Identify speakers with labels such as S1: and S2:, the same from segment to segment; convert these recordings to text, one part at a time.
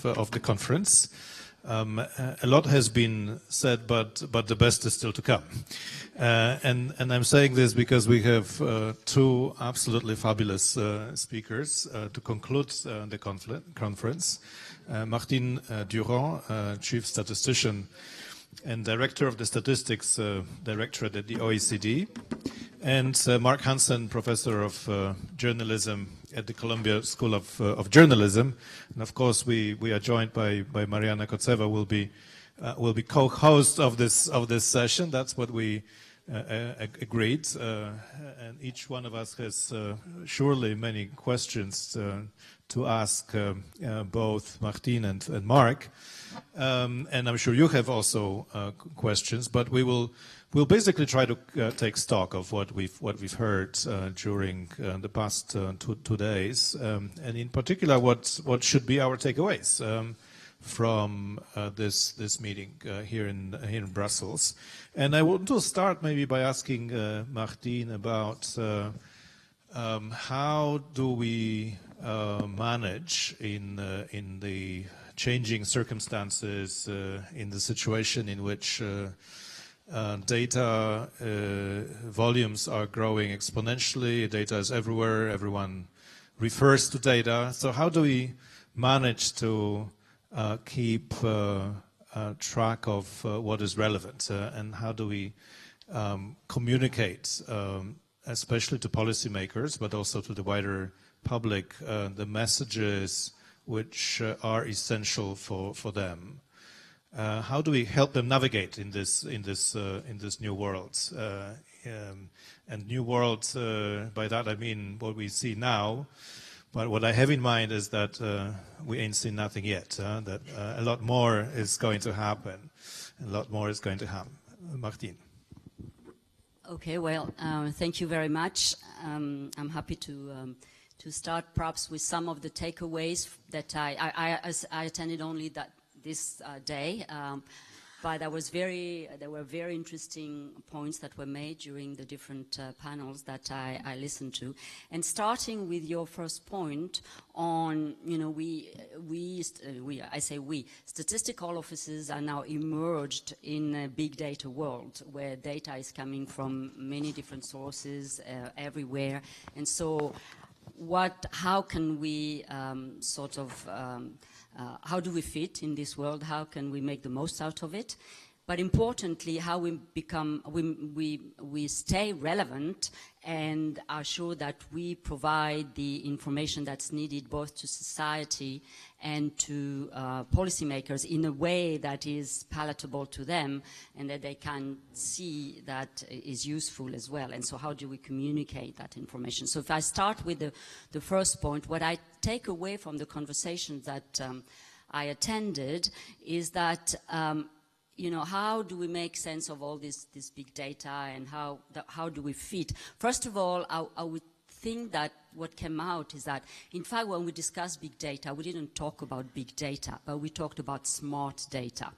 S1: of the conference. A lot has been said, but the best is still to come. And I'm saying this because we have two absolutely fabulous speakers to conclude the conference. Martine Durand, Chief Statistician and Director of the Statistics Directorate at the OECD, and Mark Hansen, Professor of Journalism at the Columbia School of Journalism. And of course, we are joined by Mariana Kotzeva, will be co-host of this session. That's what we agreed. And each one of us has surely many questions to ask both Martine and Mark. And I'm sure you have also questions, but we'll basically try to take stock of what we've heard during the past 2 days, and in particular what should be our takeaways from this meeting here in Brussels. And I want to start maybe by asking Martine about how do we manage in the changing circumstances, in the situation in which data volumes are growing exponentially, data is everywhere, everyone refers to data. So how do we manage to keep track of what is relevant, and how do we communicate, especially to policymakers, but also to the wider public, the messages which are essential for them? How do we help them navigate in this new world? And new world, by that I mean what we see now. But what I have in mind is that we ain't seen nothing yet. That a lot more is going to happen. A lot more is going to happen. Martine.
S2: Okay. Well, thank you very much. I'm happy to start perhaps with some of the takeaways that I attended only this day, but there were very interesting points that were made during the different panels that I listened to. And starting with your first point on, statistical offices are now emerged in a big data world where data is coming from many different sources everywhere. And so how can we how do we fit in this world? How can we make the most out of it? But importantly, how we stay relevant and are sure that we provide the information that's needed both to society and to policymakers in a way that is palatable to them and that they can see that is useful as well. And so how do we communicate that information? So if I start with the first point, what I take away from the conversations that I attended is that how do we make sense of all this big data, and how do we fit? First of all, I would think that what came out is that, in fact, when we discussed big data, we didn't talk about big data, but we talked about smart data,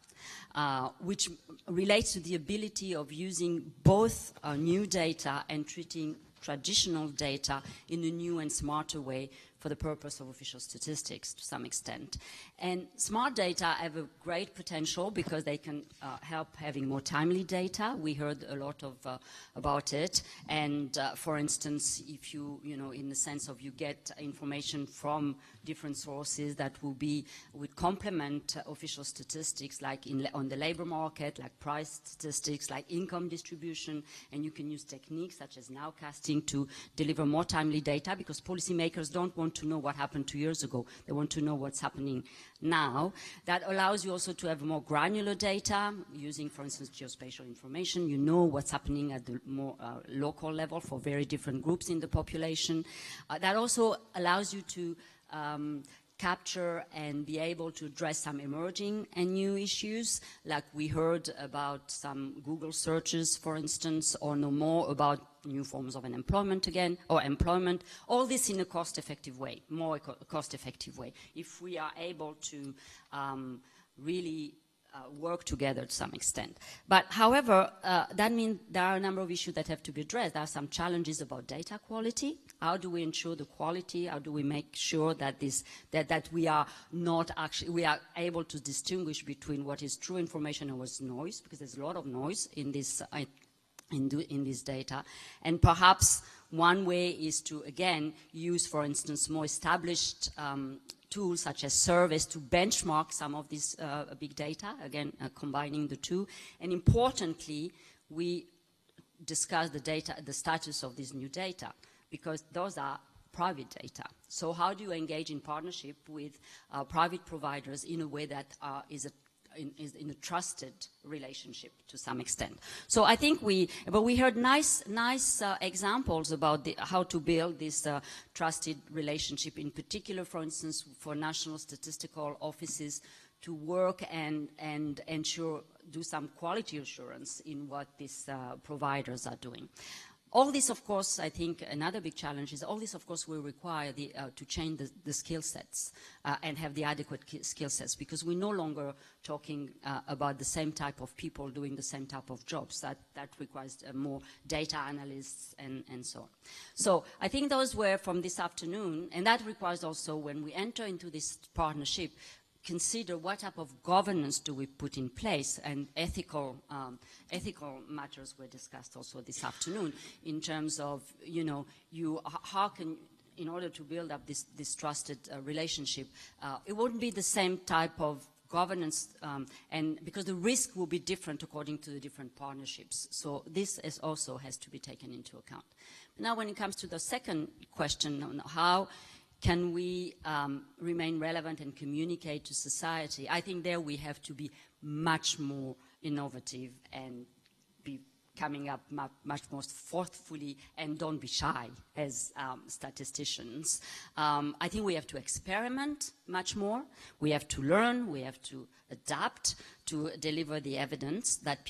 S2: which relates to the ability of using both new data and treating traditional data in a new and smarter way for the purpose of official statistics to some extent. And smart data have a great potential because they can help having more timely data. We heard a lot about it. And for instance, if in the sense of you get information from different sources that would complement official statistics, like on the labor market, like price statistics, like income distribution, and you can use techniques such as nowcasting to deliver more timely data, because policymakers don't want to know what happened 2 years ago. They want to know what's happening now. That allows you also to have more granular data using, for instance, geospatial information. You know what's happening at the more local level for very different groups in the population. That also allows you to capture and be able to address some emerging and new issues, like we heard about some Google searches, for instance, or know more about new forms of unemployment again, or employment, all this in a cost-effective way, more cost-effective way. If we are able to really work together to some extent. But however, that means there are a number of issues that have to be addressed. There are some challenges about data quality. How do we ensure the quality? How do we make sure that that we are not actually, we are able to distinguish between what is true information and what's noise, because there's a lot of noise in this in this data. And perhaps one way is to, again, use, for instance, more established tools such as surveys to benchmark some of this big data, again, combining the two. And importantly, we discuss the data, the status of this new data, because those are private data. So how do you engage in partnership with private providers in a way that is in a trusted relationship to some extent? So I think we heard nice examples about how to build this trusted relationship, in particular, for instance, for national statistical offices to work and do some quality assurance in what these providers are doing. All this, of course, I think another big challenge is all this, of course, will require to change the skill sets and have the adequate skill sets, because we're no longer talking about the same type of people doing the same type of jobs. That requires more data analysts and so on. So I think those were from this afternoon, and that requires also, when we enter into this partnership, consider what type of governance do we put in place, and ethical matters were discussed also this afternoon in terms of, how can, in order to build up this trusted relationship, it wouldn't be the same type of governance, and because the risk will be different according to the different partnerships. So this also has to be taken into account. Now, when it comes to the second question on how can we remain relevant and communicate to society, I think there we have to be much more innovative and be coming up much more forcefully, and don't be shy as statisticians. I think we have to experiment much more. We have to learn. We have to adapt to deliver the evidence that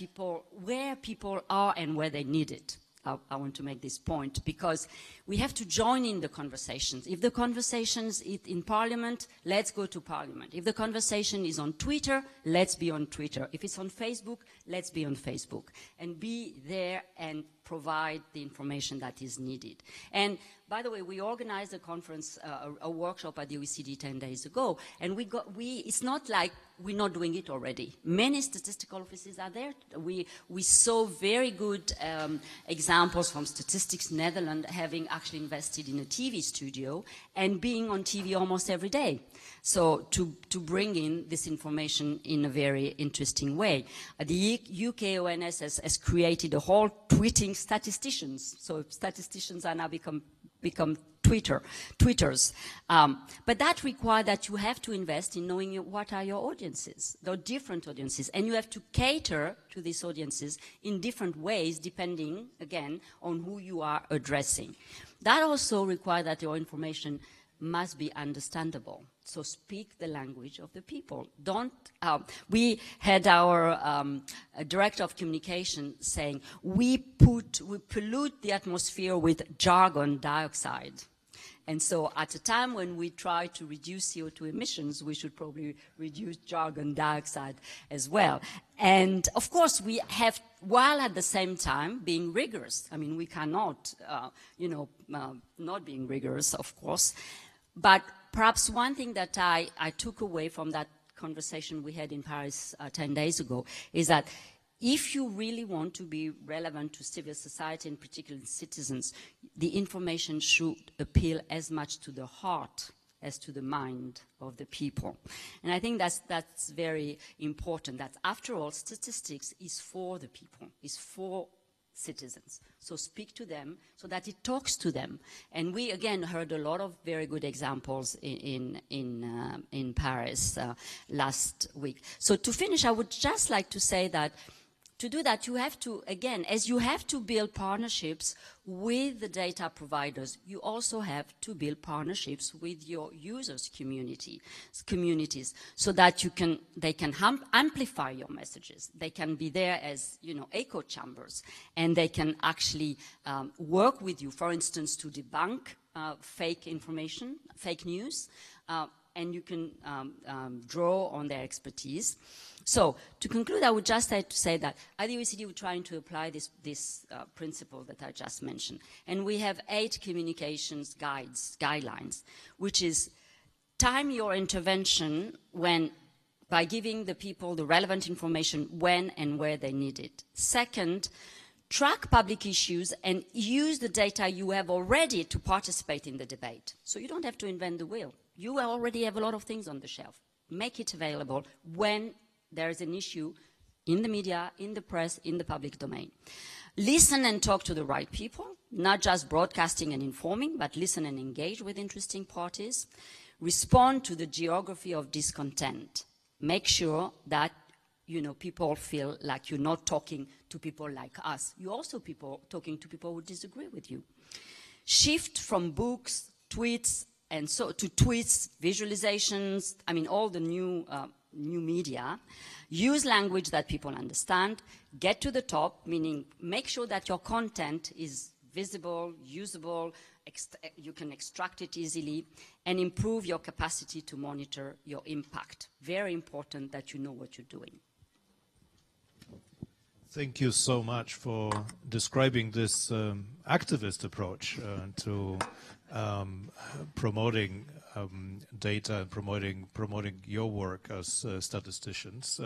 S2: where people are and where they need it. I want to make this point, because we have to join in the conversations. If the conversation is in Parliament, let's go to Parliament. If the conversation is on Twitter, let's be on Twitter. If it's on Facebook, let's be on Facebook. And be there and provide the information that is needed. And by the way, we organized a conference, a workshop at the OECD 10 days ago, and it's not like we're not doing it already. Many statistical offices are there. We saw very good examples from Statistics Netherlands having actually invested in a TV studio and being on TV almost every day. So to bring in this information in a very interesting way. The UK ONS has created a whole tweeting statisticians. So statisticians are now become tweeters. But that requires that you have to invest in knowing what are your audiences, the different audiences, and you have to cater to these audiences in different ways depending, again, on who you are addressing. That also requires that your information must be understandable. So speak the language of the people. We had our director of communication saying, we pollute the atmosphere with jargon dioxide. And so at a time when we try to reduce CO2 emissions, we should probably reduce jargon dioxide as well. And of course, we have, while at the same time being rigorous. I mean, we cannot, not being rigorous, of course. But perhaps one thing that I took away from that conversation we had in Paris 10 days ago is that if you really want to be relevant to civil society, and particularly citizens, the information should appeal as much to the heart as to the mind of the people. And I think that's very important, that after all, statistics is for the people, is for citizens. So speak to them so that it talks to them. And we again heard a lot of very good examples in Paris last week. So to finish, I would just like to say that to do that, you have to, again, as you have to build partnerships with the data providers, you also have to build partnerships with your users' communities, so that they can amplify your messages. They can be there as, echo chambers, and they can actually work with you, for instance, to debunk fake information, fake news, and you can draw on their expertise. So to conclude, I would just like to say that at the OECD, we're trying to apply this principle that I just mentioned. And we have 8 communications guidelines, which is time your intervention by giving the people the relevant information when and where they need it. Second, track public issues and use the data you have already to participate in the debate. So you don't have to invent the wheel. You already have a lot of things on the shelf. Make it available when there is an issue in the media, in the press, in the public domain. Listen and talk to the right people, not just broadcasting and informing, but listen and engage with interesting parties. Respond to the geography of discontent. Make sure that people feel like you're not talking to people like us. You're also talking to people who disagree with you. Shift from books, tweets, and so to tweets, visualizations, all the new media. Use language that people understand. Get to the top, meaning make sure that your content is visible, usable, you can extract it easily, and improve your capacity to monitor your impact. Very important that you know what you're doing.
S1: Thank you so much for describing this activist approach to promoting data and promoting your work as statisticians.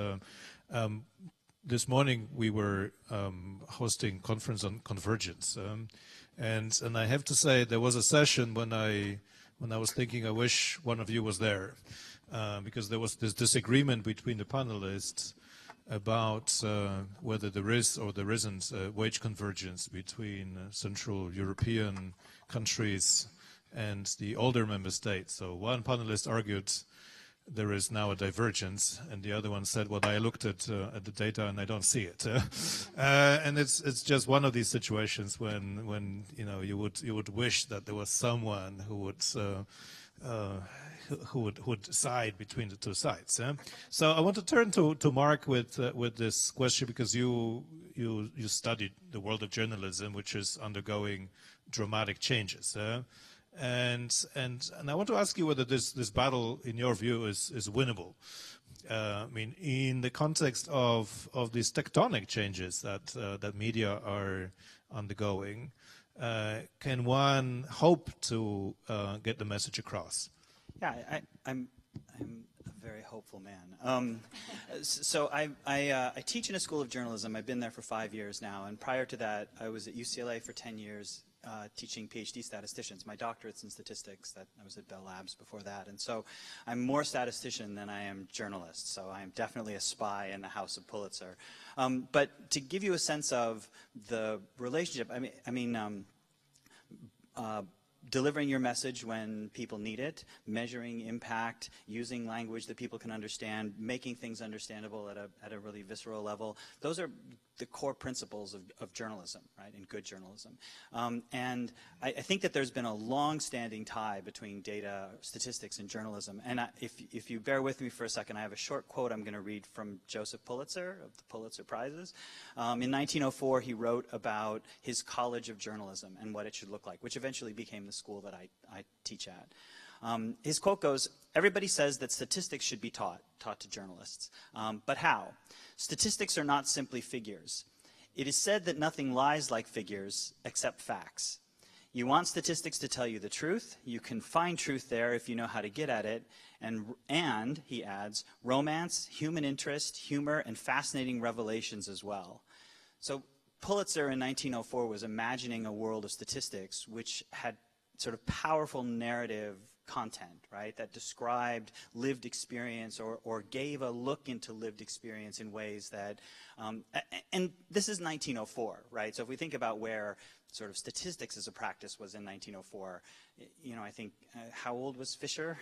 S1: This morning we were hosting conference on Convergence, and I have to say there was a session when I was thinking I wish one of you was there, because there was this disagreement between the panelists about whether there is or there isn't wage convergence between Central European countries and the older member states. So one panelist argued there is now a divergence, and the other one said, well, I looked at the data and I don't see it. And it's just one of these situations when you would wish that there was someone who would side between the two sides. So I want to turn to Mark with this question, because you studied the world of journalism, which is undergoing dramatic changes. And I want to ask you whether this battle, in your view, is winnable. In the context of these tectonic changes that media are undergoing, can one hope to get the message across?
S3: Yeah, I'm a very hopeful man. So I teach in a school of journalism. I've been there for 5 years now, and prior to that, I was at UCLA for 10 years teaching PhD statisticians. My doctorate's in statistics. I was at Bell Labs before that, and so I'm more statistician than I am journalist. So I am definitely a spy in the House of Pulitzer. But to give you a sense of the relationship, delivering your message when people need it, measuring impact, using language that people can understand, making things understandable at a really visceral level. Those are the core principles of journalism, right, and good journalism. And I think that there's been a long-standing tie between data, statistics, and journalism. And if you bear with me for a second, I have a short quote I'm going to read from Joseph Pulitzer of the Pulitzer Prizes. In 1904, he wrote about his College of Journalism and what it should look like, which eventually became the school that I teach at. His quote goes, "Everybody says that statistics should be taught to journalists. But how? Statistics are not simply figures. It is said that nothing lies like figures except facts. You want statistics to tell you the truth. You can find truth there if you know how to get at it. And he adds, romance, human interest, humor, and fascinating revelations as well." So Pulitzer in 1904 was imagining a world of statistics which had sort of powerful narrative content, right, that described lived experience or gave a look into lived experience in ways that, and this is 1904, right? So if we think about where sort of statistics as a practice was in 1904, I think, how old was Fisher?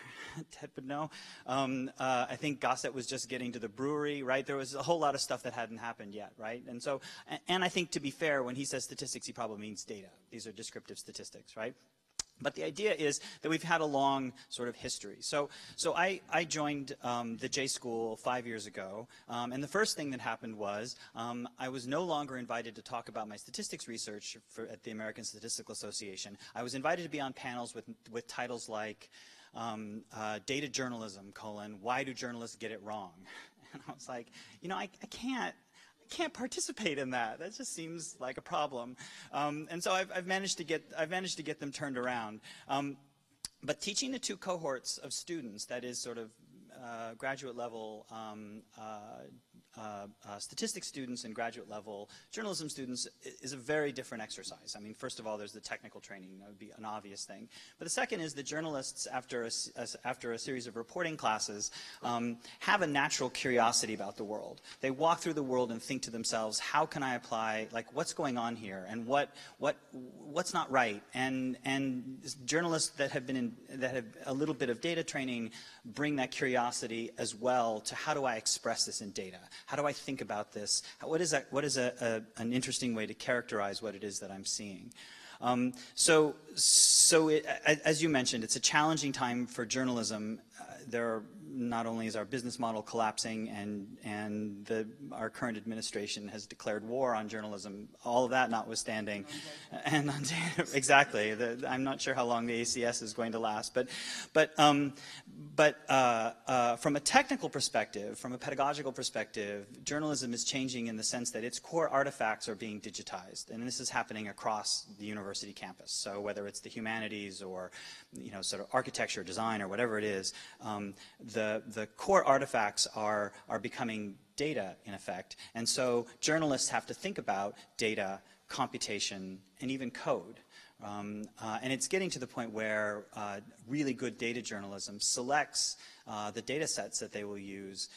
S3: Ted would know. I think Gossett was just getting to the brewery, right? There was a whole lot of stuff that hadn't happened yet, right? And so, and I think, to be fair, when he says statistics, he probably means data. These are descriptive statistics, right? But the idea is that we've had a long sort of history. So I joined the J School 5 years ago, and the first thing that happened was I was no longer invited to talk about my statistics research at the American Statistical Association. I was invited to be on panels with titles like data journalism, why do journalists get it wrong? And I was like, you know, I can't participate in that. That just seems like a problem. And so I've managed to get them turned around. But teaching the two cohorts of students, that is sort of graduate level statistics students and graduate level journalism students is a very different exercise. I mean, first of all, there's the technical training. That would be an obvious thing. But the second is the journalists, after a series of reporting classes, have a natural curiosity about the world. They walk through the world and think to themselves, how can I apply, like, what's going on here, and what's not right? And journalists that have a little bit of data training bring that curiosity as well to how do I express this in data? How do I think about this? What is an interesting way to characterize what it is that I'm seeing? So as you mentioned, it's a challenging time for journalism. Not only is our business model collapsing, and our current administration has declared war on journalism, all of that notwithstanding, and exactly, I'm not sure how long the ACS is going to last, but from a technical perspective, from a pedagogical perspective, journalism is changing in the sense that its core artifacts are being digitized, and this is happening across the university campus. So whether it's the humanities or, you know, sort of architecture, design, or whatever it is, the core artifacts are becoming data, in effect. And so journalists have to think about data, computation, and even code. And it's getting to the point where really good data journalism selects the data sets that they will use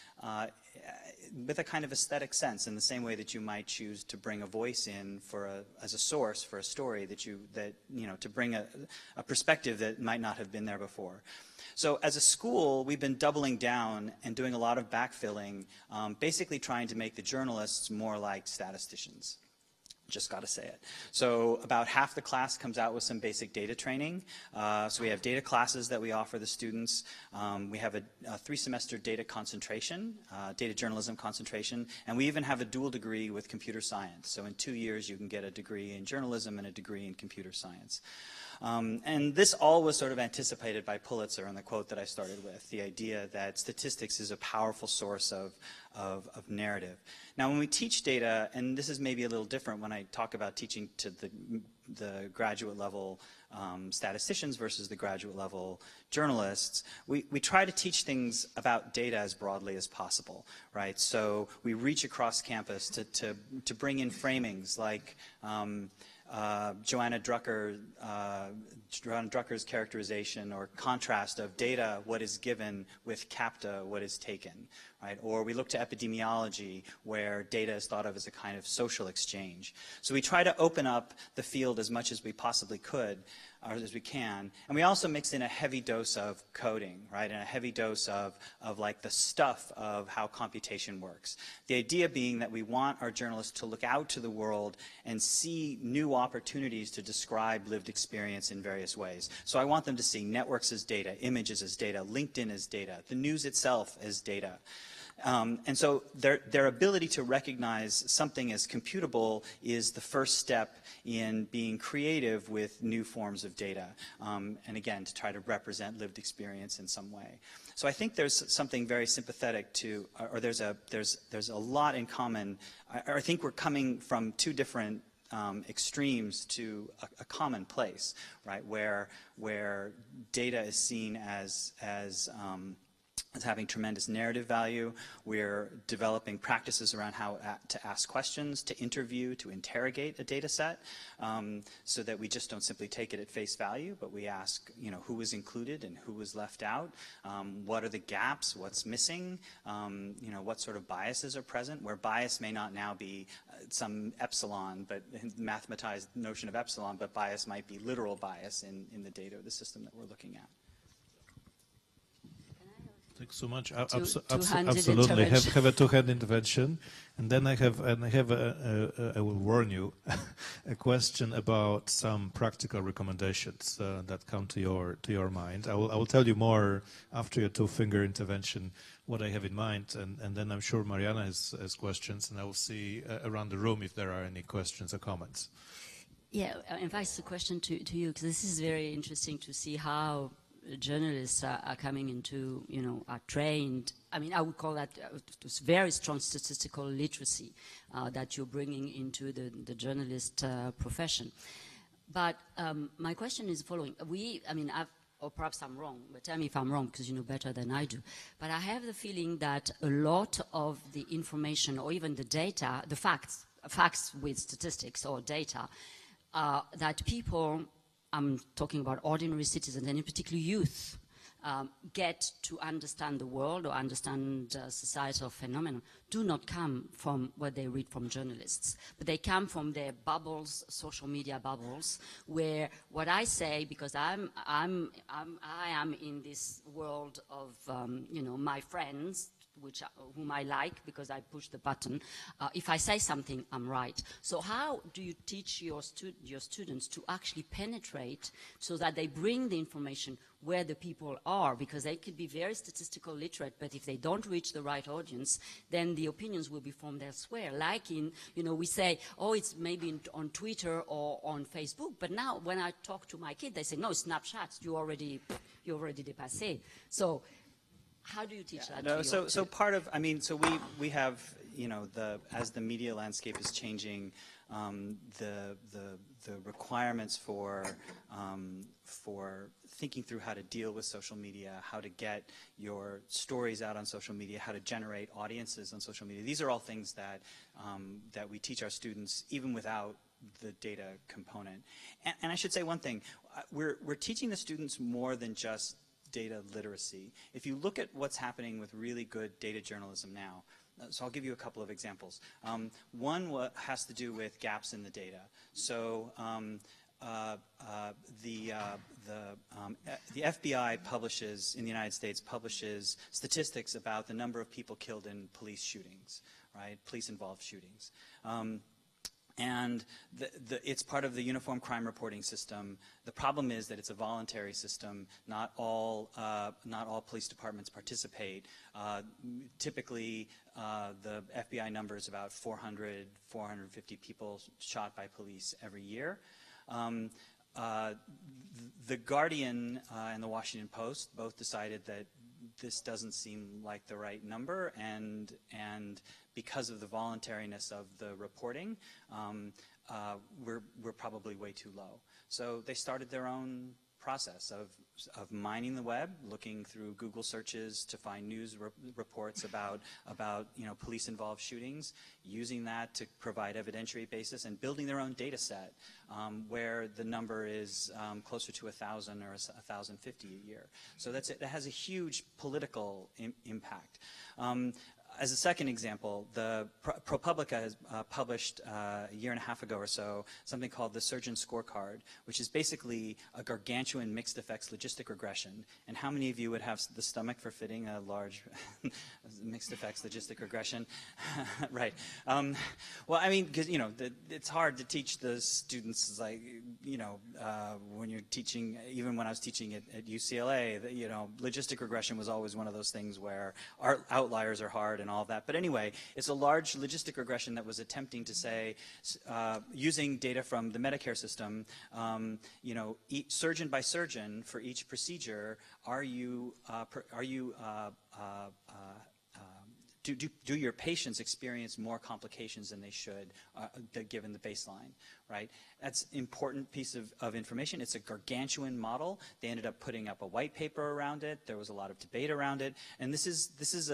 S3: with a kind of aesthetic sense, in the same way that you might choose to bring a voice in as a source for a story to bring a perspective that might not have been there before. So as a school, we've been doubling down and doing a lot of backfilling, basically trying to make the journalists more like statisticians. Just got to say it. So about half the class comes out with some basic data training. So we have data classes that we offer the students. We have a 3-semester data concentration, data journalism concentration, and we even have a dual degree with computer science. So in 2 years, you can get a degree in journalism and a degree in computer science. And this all was sort of anticipated by Pulitzer in the quote that I started with, the idea that statistics is a powerful source of narrative. Now, when we teach data, and this is maybe a little different when I talk about teaching to the graduate level statisticians versus the graduate level journalists, we try to teach things about data as broadly as possible, right? So we reach across campus to bring in framings like Joanna Drucker's characterization or contrast of data, what is given, with CAPTA, what is taken, right? Or we look to epidemiology, where data is thought of as a kind of social exchange. So we try to open up the field as much as we possibly could, or as we can, and we also mix in a heavy dose of coding, right, and a heavy dose of like the stuff of how computation works. The idea being that we want our journalists to look out to the world and see new opportunities to describe lived experience in various ways. So I want them to see networks as data, images as data, LinkedIn as data, the news itself as data. And so their ability to recognize something as computable is the first step in being creative with new forms of data, and again, to try to represent lived experience in some way. So I think there's something very sympathetic to, or there's a lot in common. I think we're coming from two different extremes to a common place, right, where data is seen as having tremendous narrative value. We're developing practices around how to ask questions, to interview, to interrogate a data set, so that we just don't simply take it at face value, but we ask, you know, who was included and who was left out, what are the gaps, what's missing, you know, what sort of biases are present, where bias may not now be some epsilon, but mathematized notion of epsilon, but bias might be literal bias in the data or the system that we're looking at.
S1: Thanks so much.
S2: Two-handed
S1: Absolutely.
S2: intervention.
S1: Have a two-hand intervention, and then I will warn you, a question about some practical recommendations that come to your mind. I will tell you more after your two-finger intervention what I have in mind, and then I'm sure Mariana has questions, and I will see around the room if there are any questions or comments.
S2: Yeah, in fact, it's a question to you, because this is very interesting to see how journalists are coming into, are trained. I mean, I would call that very strong statistical literacy that you're bringing into the journalist profession. But my question is the following. Or perhaps I'm wrong, but tell me if I'm wrong, because you know better than I do. But I have the feeling that a lot of the information, or even the data, the facts with statistics or data, that people, I'm talking about ordinary citizens, and in particular youth, get to understand the world or understand societal phenomena, do not come from what they read from journalists, but they come from their bubbles, social media bubbles, where what I say, because I am in this world of my friends, whom I like because I push the button. If I say something, I'm right. So how do you teach your students to actually penetrate so that they bring the information where the people are? Because they could be very statistical literate, but if they don't reach the right audience, then the opinions will be formed elsewhere. Like in, we say, oh, it's maybe on Twitter or on Facebook, but now when I talk to my kid, they say, no, Snapchat, you already dépassé. So how do you teach that?
S3: No, so part of, so we have, as the media landscape is changing, the requirements for thinking through how to deal with social media, how to get your stories out on social media, how to generate audiences on social media. These are all things that that we teach our students even without the data component. And I should say one thing, we're teaching the students more than just data literacy. If you look at what's happening with really good data journalism now, so I'll give you a couple of examples. One has to do with gaps in the data. So the FBI publishes, in the United States, publishes statistics about the number of people killed in police shootings, right? Police-involved shootings. And it's part of the Uniform Crime Reporting System. The problem is that it's a voluntary system. Not all police departments participate. Typically, the FBI number is about 400, 450 people shot by police every year. The Guardian and the Washington Post both decided that this doesn't seem like the right number, and because of the voluntariness of the reporting, we're probably way too low. So they started their own process of mining the web, looking through Google searches to find news reports about police-involved shootings, using that to provide evidentiary basis, and building their own data set where the number is closer to 1,000 or 1,050 a year. So that has a huge political impact. As a second example, the ProPublica has published a year and a half ago or so something called the Surgeon Scorecard, which is basically a gargantuan mixed effects logistic regression. And how many of you would have the stomach for fitting a large mixed effects logistic regression? Right. Well, I mean, because, it's hard to teach the students, like, when you're teaching, even when I was teaching at UCLA, logistic regression was always one of those things where our outliers are hard and all that. But anyway, it's a large logistic regression that was attempting to say, using data from the Medicare system, surgeon by surgeon for each procedure, do your patients experience more complications than they should, given the baseline, right? That's an important piece of information. It's a gargantuan model. They ended up putting up a white paper around it. There was a lot of debate around it. And this is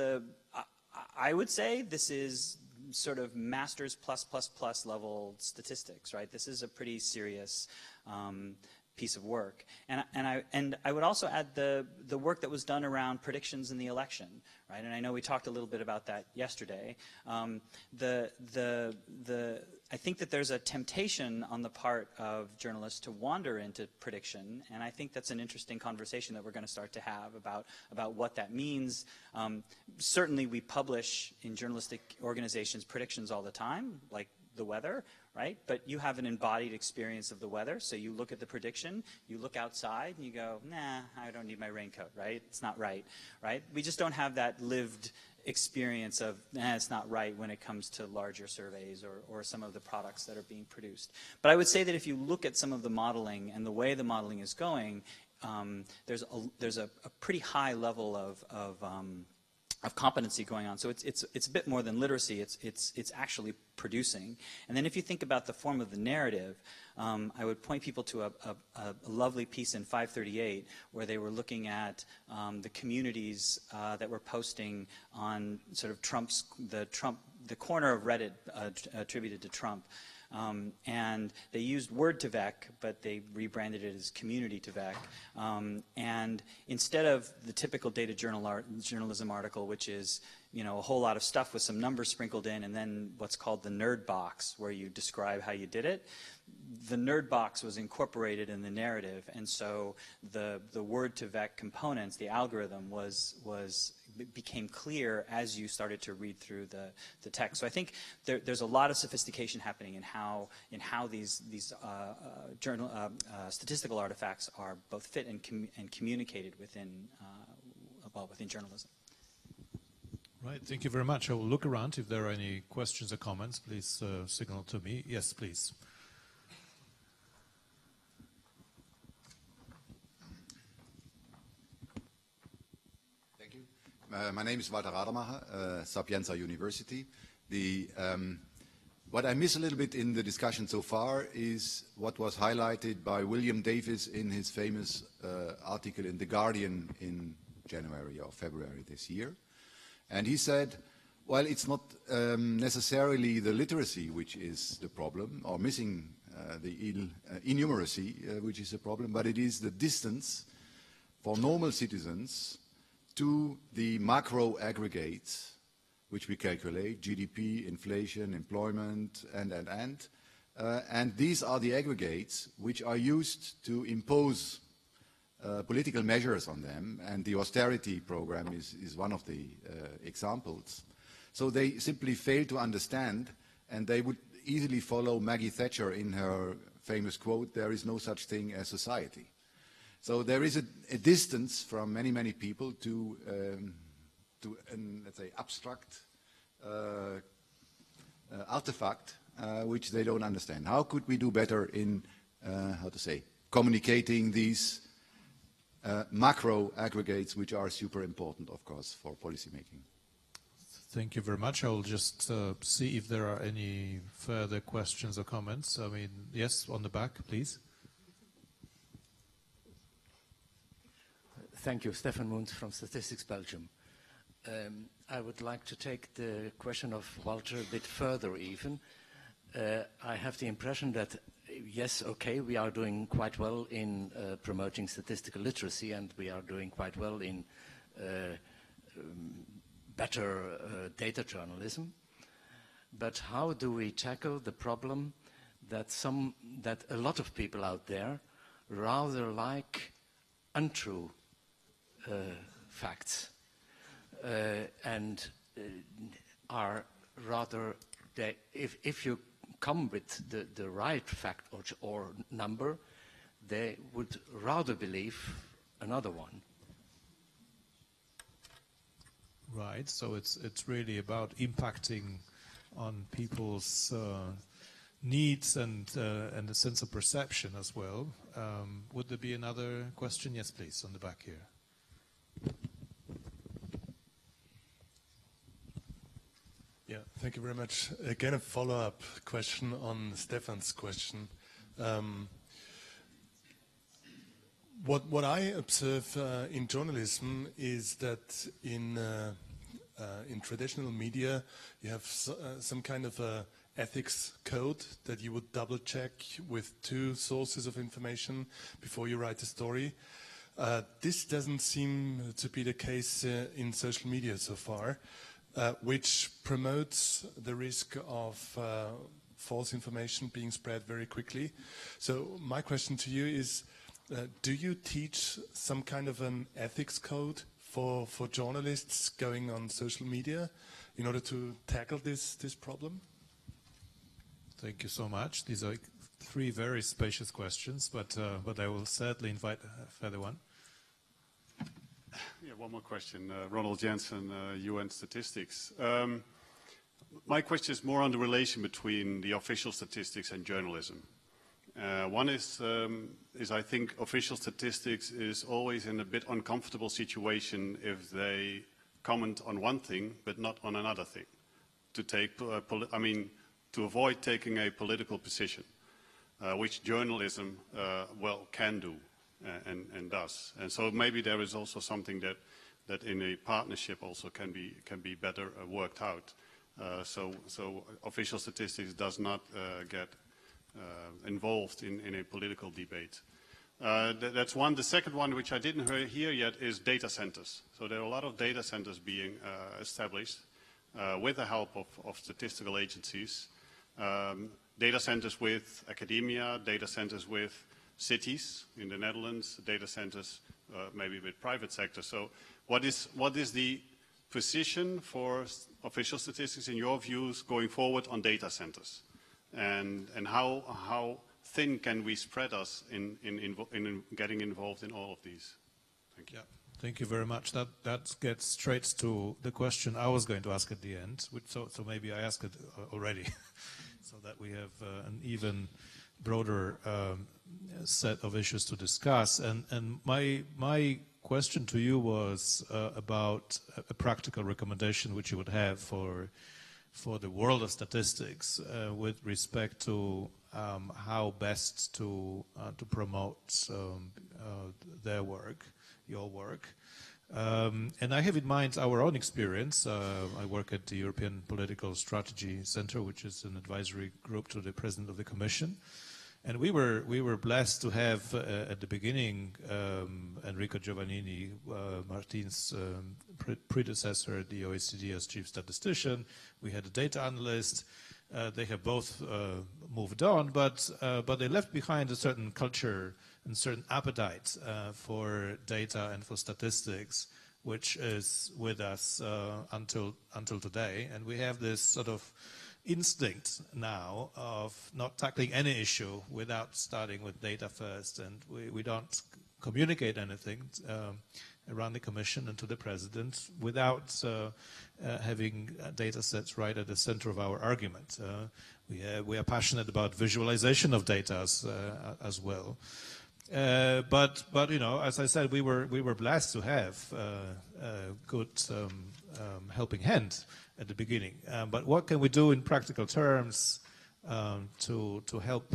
S3: I would say this is sort of master's plus level statistics, right? This is a pretty serious piece of work. And I would also add the work that was done around predictions in the election, right? And I know we talked a little bit about that yesterday. I think that there's a temptation on the part of journalists to wander into prediction, and I think that's an interesting conversation that we're going to start to have about what that means. Certainly we publish in journalistic organizations predictions all the time, like the weather, right? But you have an embodied experience of the weather, so you look at the prediction, you look outside, and you go, nah, I don't need my raincoat, right? It's not right, right? We just don't have that lived experience of, it's not right when it comes to larger surveys or some of the products that are being produced. But I would say that if you look at some of the modeling and the way the modeling is going, there's a pretty high level of competency going on. So it's a bit more than literacy. It's actually producing. And then if you think about the form of the narrative, I would point people to a lovely piece in 538 where they were looking at the communities that were posting on sort of the corner of Reddit attributed to Trump. And they used Word2Vec, but they rebranded it as Community2Vec. And instead of the typical data journalism article, which is, you know, a whole lot of stuff with some numbers sprinkled in, and then what's called the nerd box, where you describe how you did it, the nerd box was incorporated in the narrative, and so the Word2Vec components, the algorithm, became clear as you started to read through the text. So I think there's a lot of sophistication happening in how these statistical artifacts are both fit and communicated within journalism.
S1: Right, thank you very much. I will look around. If there are any questions or comments, please signal to me. Yes, please.
S4: Thank you. My name is Walter Rademacher, Sapienza University. What I miss a little bit in the discussion so far is what was highlighted by William Davis in his famous article in The Guardian in January or February this year. And he said, well, it's not necessarily the literacy which is the problem, or missing the innumeracy which is the problem, but it is the distance for normal citizens to the macro aggregates which we calculate, GDP, inflation, employment, and these are the aggregates which are used to impose political measures on them, and the austerity program is one of the examples. So they simply fail to understand, and they would easily follow Maggie Thatcher in her famous quote, "There is no such thing as society." So there is a distance from many, many people to let's say, abstract artifact which they don't understand. How could we do better in, communicating these macro aggregates, which are super important, of course, for policymaking?
S1: Thank you very much. I will just see if there are any further questions or comments. I mean, yes, on the back, please.
S5: Thank you. Stefan Muntz from Statistics Belgium. I would like to take the question of Walter a bit further even. I have the impression that, yes, okay, we are doing quite well in promoting statistical literacy, and we are doing quite well in better data journalism. But how do we tackle the problem that a lot of people out there rather like untrue facts and are rather, if you come with the right fact or number, they would rather believe another one.
S1: Right, so it's really about impacting on people's needs and a sense of perception as well. Would there be another question? Yes, please, on the back here.
S6: Yeah, thank you very much. Again, a follow-up question on Stefan's question. What I observe in journalism is that in traditional media you have some kind of a ethics code that you would double check with 2 sources of information before you write a story. This doesn't seem to be the case in social media so far, which promotes the risk of false information being spread very quickly. So my question to you is, do you teach some kind of an ethics code for journalists going on social media in order to tackle this problem?
S1: Thank you so much. These are 3 very spacious questions, but I will certainly invite a further one.
S7: Yeah, one more question. Ronald Jensen, UN Statistics. My question is more on the relation between the official statistics and journalism. One is I think official statistics is always in a bit uncomfortable situation if they comment on one thing but not on another thing. To avoid taking a political position, which journalism can do and does. And so maybe there is also something that in a partnership also can be better worked out. So official statistics does not get involved in a political debate. That's one. The second one, which I didn't hear yet, is data centers. So there are a lot of data centers being established with the help of statistical agencies. Data centers with academia, data centers with cities in the Netherlands, data centers maybe with private sector. So what is the position for official statistics in your views going forward on data centers? And how thin can we spread us in getting involved in all of these? Thank you.
S1: Yeah, thank you very much. That gets straight to the question I was going to ask at the end. So maybe I ask it already, so that we have an even broader set of issues to discuss. And my question to you was about a practical recommendation which you would have for the world of statistics with respect to how best to promote their work, your work. And I have in mind our own experience. I work at the European Political Strategy Center, which is an advisory group to the President of the Commission. And we were blessed to have at the beginning Enrico Giovannini, Martine's predecessor at the OECD as chief statistician. We had a data analyst. They have both moved on, but they left behind a certain culture and certain appetite for data and for statistics, which is with us until today. And we have this sort of instinct now of not tackling any issue without starting with data first, and we don't communicate anything around the Commission and to the President without having data sets right at the center of our argument. We are passionate about visualization of data as well. But you know, as I said, we were blessed to have a good helping hand at the beginning. But what can we do in practical terms to help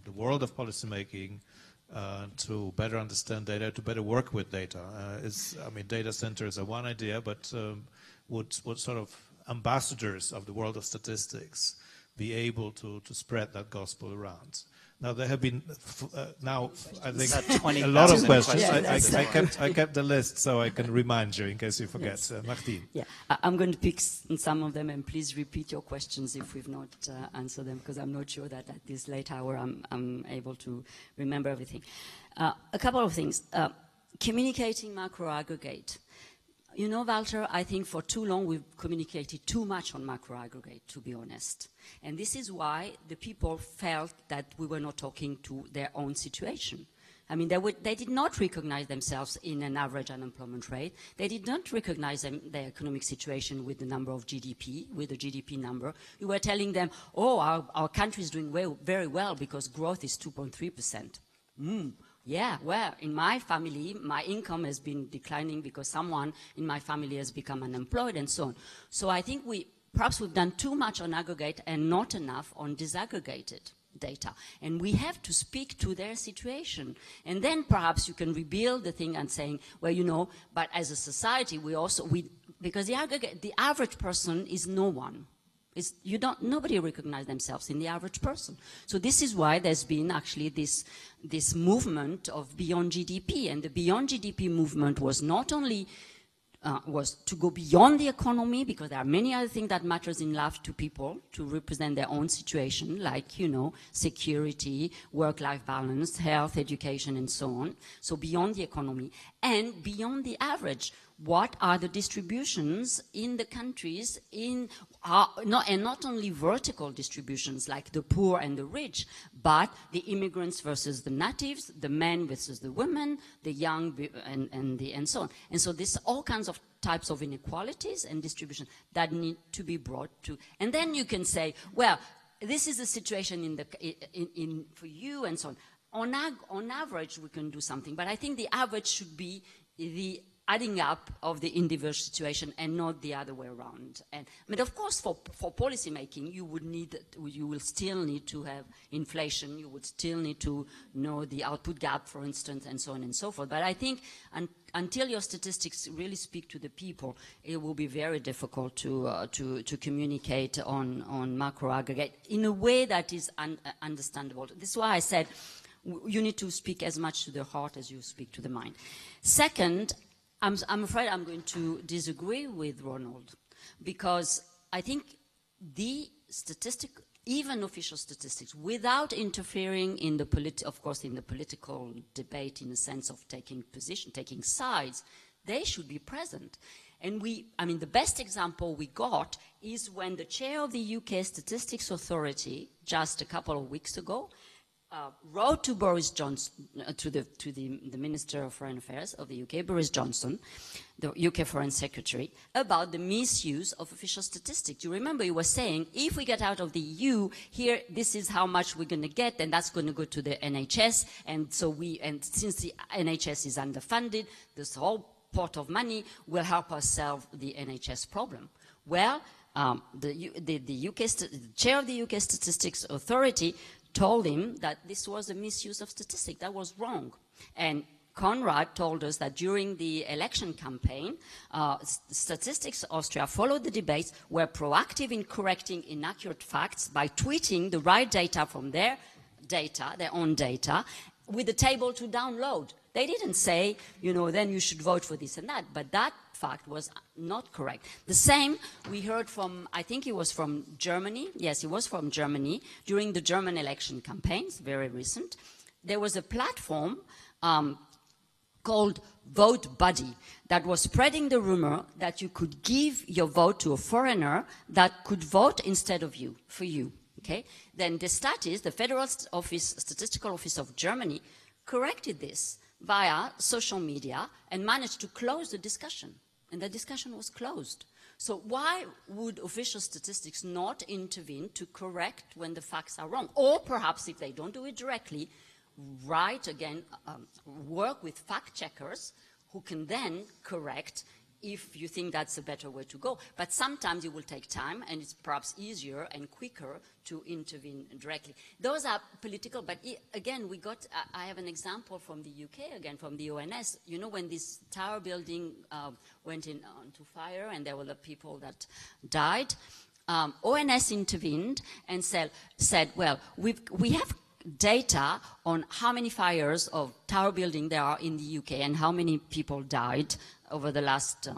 S1: the world of policymaking to better understand data, to better work with data? Data centers are one idea, but would sort of ambassadors of the world of statistics be able to spread that gospel around? Now, there have been I think a lot of questions. I kept the list so I can remind you in case you forget. Yes. Martine.
S2: Yeah, I'm going to pick some of them, and please repeat your questions if we've not answered them, because I'm not sure that at this late hour I'm able to remember everything. A couple of things. Communicating macroaggregate. You know, Walter, I think for too long we've communicated too much on macroaggregate, to be honest. And this is why the people felt that we were not talking to their own situation. I mean, they did not recognize themselves in an average unemployment rate. They did not recognize their economic situation with the number of GDP, with the GDP number. You were telling them, oh, our country is doing very well because growth is 2.3%. Yeah, well, in my family, my income has been declining because someone in my family has become unemployed and so on. So I think perhaps we've done too much on aggregate and not enough on disaggregated data. And we have to speak to their situation. And then perhaps you can rebuild the thing and saying, well, you know, but as a society, because the average person is no one. Nobody recognizes themselves in the average person. So this is why there's been actually this movement of beyond GDP, and the beyond GDP movement was not only was to go beyond the economy, because there are many other things that matters in life to people to represent their own situation, like, you know, security, work-life balance, health, education, and so on. So beyond the economy and beyond the average. What are the distributions in the countries and not only vertical distributions like the poor and the rich, but the immigrants versus the natives, the men versus the women, the young and so on. And so there's all kinds of types of inequalities and distribution that need to be brought to. And then you can say, well, this is the situation for you and so on. On average, we can do something, but I think the average should be the adding up of the individual situation and not the other way around. But of course, for policy making, you will still need to have inflation. You would still need to know the output gap, for instance, and so on and so forth. But I think until your statistics really speak to the people, it will be very difficult to communicate on macro aggregate in a way that is understandable. This is why I said you need to speak as much to the heart as you speak to the mind. Second, I'm afraid I'm going to disagree with Ronald, because I think even official statistics, without interfering in the political debate in the sense of taking position, taking sides, they should be present. And the best example we got is when the chair of the UK Statistics Authority, just a couple of weeks ago, wrote to Boris Johnson, to the Minister of Foreign Affairs of the UK, Boris Johnson, the UK Foreign Secretary, about the misuse of official statistics. You remember he was saying, if we get out of the EU, here, this is how much we're going to get, and that's going to go to the NHS, and since the NHS is underfunded, this whole pot of money will help us solve the NHS problem. Well, the chair of the UK Statistics Authority told him that this was a misuse of statistics. That was wrong. And Conrad told us that during the election campaign, Statistics Austria followed the debates, were proactive in correcting inaccurate facts by tweeting the right data from their own data, with a table to download. They didn't say, then you should vote for this and that, but that fact was not correct. The same we heard from, I think it was from Germany. Yes, it was from Germany. During the German election campaigns, very recent, there was a platform called Vote Buddy that was spreading the rumor that you could give your vote to a foreigner that could vote instead of you, for you. Okay? Then the Statis, the Federal Statistical Office of Germany, corrected this via social media and managed to close the discussion. And the discussion was closed. So why would official statistics not intervene to correct when the facts are wrong? Or perhaps if they don't do it directly, work with fact checkers who can then correct if you think that's a better way to go. But sometimes it will take time, and it's perhaps easier and quicker to intervene directly. Those are political, but again, I have an example from the UK, again, from the ONS. When this tower building went onto fire and there were the people that died, ONS intervened and said, well, we have data on how many fires of tower building there are in the UK and how many people died over the last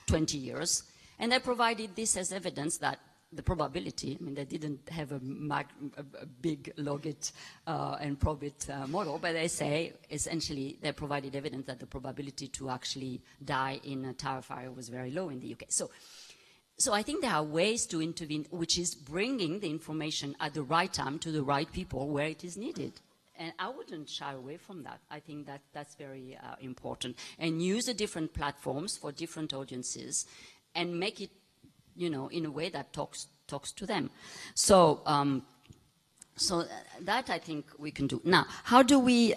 S2: 20 years. And they provided this as evidence that the probability, they didn't have a big logit and probit model, but they say essentially they provided evidence that the probability to actually die in a tower fire was very low in the UK. So I think there are ways to intervene, which is bringing the information at the right time to the right people where it is needed. And I wouldn't shy away from that. I think that's very important. And use the different platforms for different audiences and make it, in a way that talks to them. So that I think we can do. Now, how do we